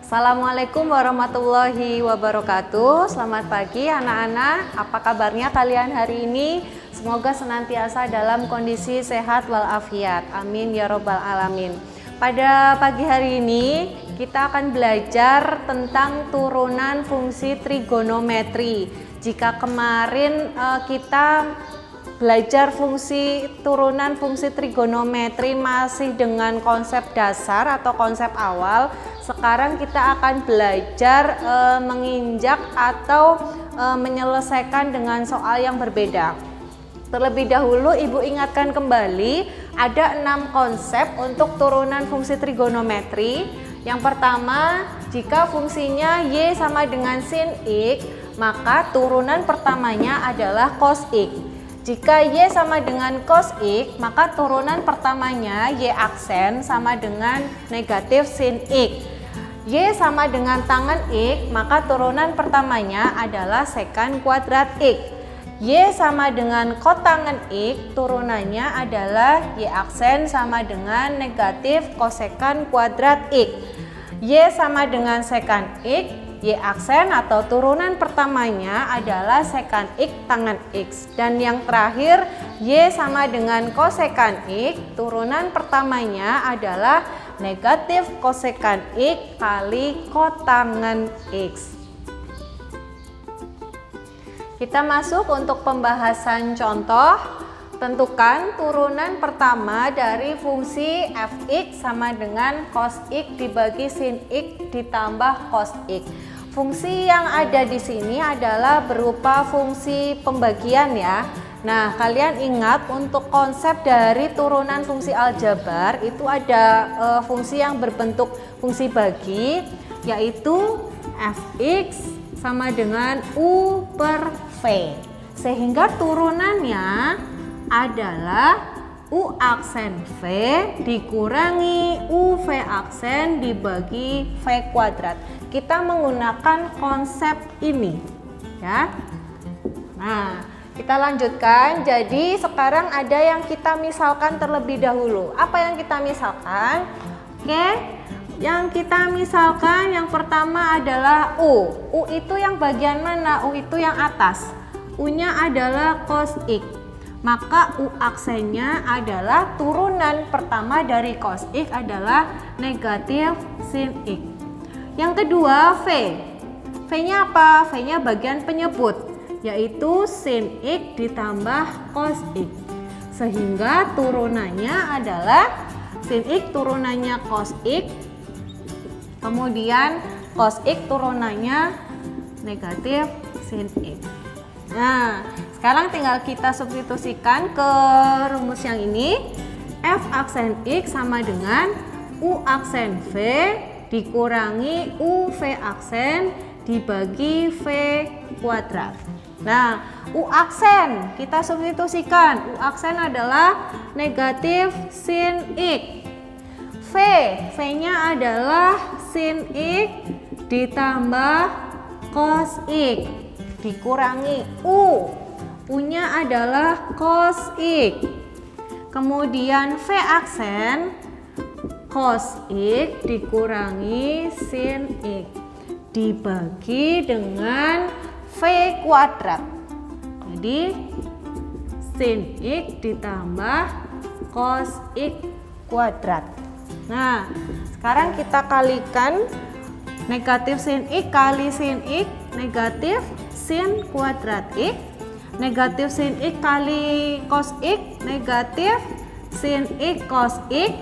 Assalamualaikum warahmatullahi wabarakatuh. Selamat pagi anak-anak. Apa kabarnya kalian hari ini? Semoga senantiasa dalam kondisi sehat walafiat. Amin ya robbal alamin. Pada pagi hari ini kita akan belajar tentang turunan fungsi trigonometri. Jika kemarin kita belajar turunan fungsi trigonometri masih dengan konsep dasar atau konsep awal, sekarang kita akan belajar menginjak atau menyelesaikan dengan soal yang berbeda. Terlebih dahulu Ibu ingatkan kembali, ada 6 konsep untuk turunan fungsi trigonometri. Yang pertama, jika fungsinya Y sama dengan sin X, maka turunan pertamanya adalah cos X. Jika Y sama dengan cos X, maka turunan pertamanya Y aksen sama dengan negatif sin X. Y sama dengan tangan X, maka turunan pertamanya adalah sekant kuadrat X. Y sama dengan kotangan X, turunannya adalah Y aksen sama dengan negatif kosekant kuadrat X. Y sama dengan sekant X, Y aksen atau turunan pertamanya adalah sekant X tangan X. Dan yang terakhir, Y sama dengan kosekant X, turunan pertamanya adalah negatif kosekant X kali kotangan X. Kita masuk untuk pembahasan contoh. Tentukan turunan pertama dari fungsi fx sama dengan cos x dibagi sin x ditambah cos x. Fungsi yang ada di sini adalah berupa fungsi pembagian ya. Nah, kalian ingat untuk konsep dari turunan fungsi aljabar itu ada fungsi yang berbentuk fungsi bagi, yaitu fx sama dengan u per v. Sehingga turunannya adalah u aksen v dikurangi u v aksen dibagi v kuadrat. Kita menggunakan konsep ini ya. Nah, kita lanjutkan. Jadi sekarang ada yang kita misalkan terlebih dahulu. Apa yang kita misalkan? Oke, yang kita misalkan yang pertama adalah u. U itu yang bagian mana? U itu yang atas. U-nya adalah cos x. Maka u aksennya adalah turunan pertama dari cos x adalah negatif sin x. Yang kedua v. V-nya apa? V-nya bagian penyebut, yaitu sin x ditambah cos x. Sehingga turunannya adalah sin x turunannya cos x, kemudian cos x turunannya negatif sin x. Nah, sekarang tinggal kita substitusikan ke rumus yang ini. F aksen X sama dengan U aksen V dikurangi U V aksen dibagi V kuadrat. Nah, U aksen kita substitusikan. U aksen adalah negatif sin X. V-nya adalah sin X ditambah cos X dikurangi U-nya adalah cos X. Kemudian V aksen cos X dikurangi sin X dibagi dengan V kuadrat. Jadi sin X ditambah cos X kuadrat. Nah, sekarang kita kalikan negatif sin X kali sin X, negatif sin kuadrat X, negatif sin X kali cos X, negatif sin X cos X,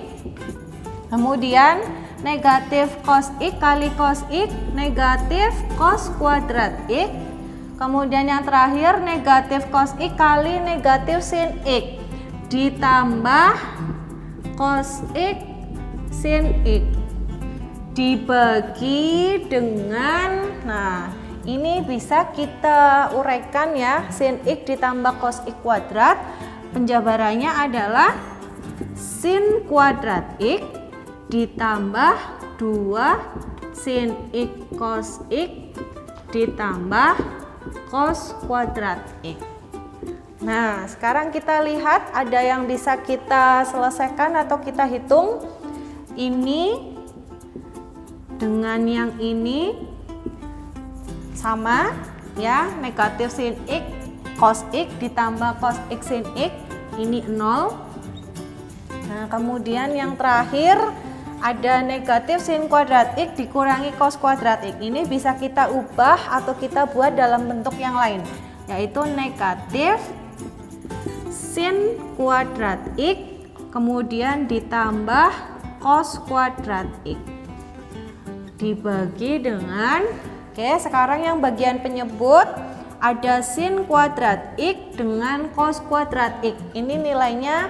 kemudian negatif cos X kali cos X, negatif cos kuadrat X, kemudian yang terakhir negatif cos X kali negatif sin X ditambah cos X sin X dibagi dengan, nah ini bisa kita uraikan ya, sin X ditambah cos X kuadrat, penjabarannya adalah sin kuadrat X ditambah 2 sin X cos X ditambah cos kuadrat X. Nah, sekarang kita lihat ada yang bisa kita selesaikan atau kita hitung. Ini dengan yang ini sama ya, negatif sin X cos X ditambah cos X sin X ini 0. Nah kemudian yang terakhir ada negatif sin kuadrat X dikurangi cos kuadrat X. Ini bisa kita ubah atau kita buat dalam bentuk yang lain, yaitu negatif sin kuadrat X kemudian ditambah cos kuadrat X dibagi dengan, oke sekarang yang bagian penyebut ada sin kuadrat X dengan cos kuadrat X, ini nilainya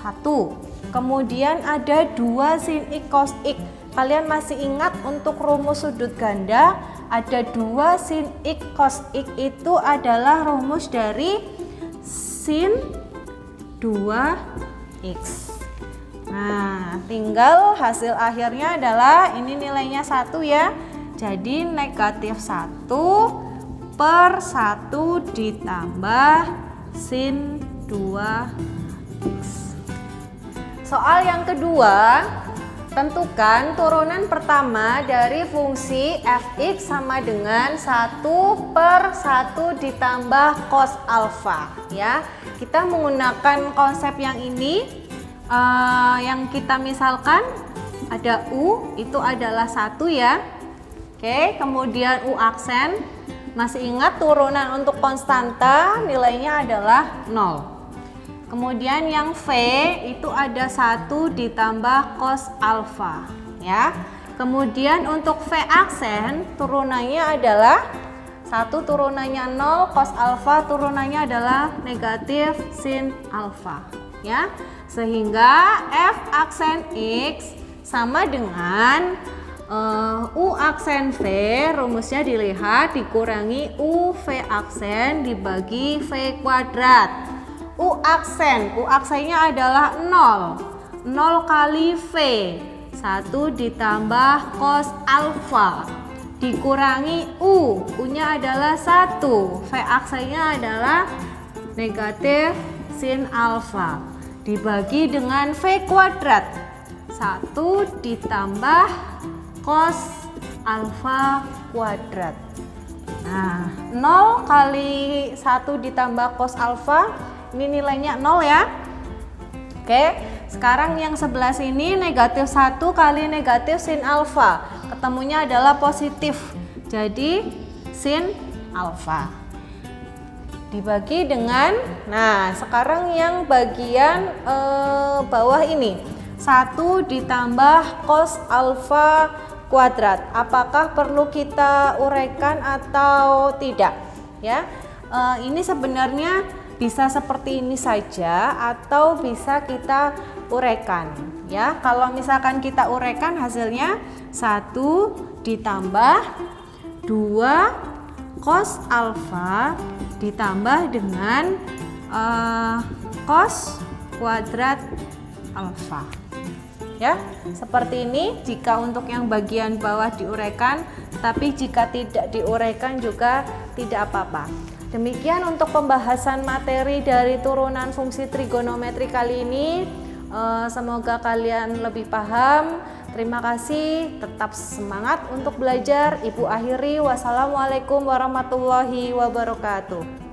1. Kemudian ada 2 sin X cos X. Kalian masih ingat untuk rumus sudut ganda ada 2 sin X cos X itu adalah rumus dari sin 2X. Nah tinggal hasil akhirnya adalah ini nilainya 1 ya. Jadi negatif 1 per 1 ditambah sin 2X. Soal yang kedua, tentukan turunan pertama dari fungsi fx sama dengan 1 per 1 ditambah cos alfa ya. Kita menggunakan konsep yang ini, yang kita misalkan ada u itu adalah 1 ya. Oke, kemudian u aksen. Masih ingat turunan untuk konstanta nilainya adalah 0. Kemudian yang V itu ada 1 ditambah cos alfa ya. Kemudian untuk V aksen turunannya adalah 1 turunannya 0, cos alfa turunannya adalah negatif sin alfa ya. Sehingga F aksen X sama dengan U aksen V, rumusnya dilihat dikurangi U V aksen dibagi V kuadrat. U aksennya adalah 0 kali V 1 ditambah cos alfa dikurangi U nya adalah 1, V aksennya adalah negatif sin alfa dibagi dengan V kuadrat 1 ditambah cos alfa kuadrat. Nah 0 kali 1 ditambah cos alfa ini nilainya 0 ya. Oke, sekarang yang sebelah sini negatif 1 kali negatif sin alfa, ketemunya adalah positif, jadi sin alfa dibagi dengan, nah sekarang yang bagian bawah ini 1 ditambah cos alfa kuadrat, apakah perlu kita uraikan atau tidak ya? Ini sebenarnya bisa seperti ini saja atau bisa kita uraikan ya. Kalau misalkan kita uraikan hasilnya 1 ditambah 2 cos alfa ditambah dengan cos kuadrat alfa ya, seperti ini jika untuk yang bagian bawah diuraikan, tapi jika tidak diuraikan juga tidak apa-apa. Demikian untuk pembahasan materi dari turunan fungsi trigonometri kali ini. Semoga kalian lebih paham. Terima kasih, tetap semangat untuk belajar. Ibu akhiri, wassalamualaikum warahmatullahi wabarakatuh.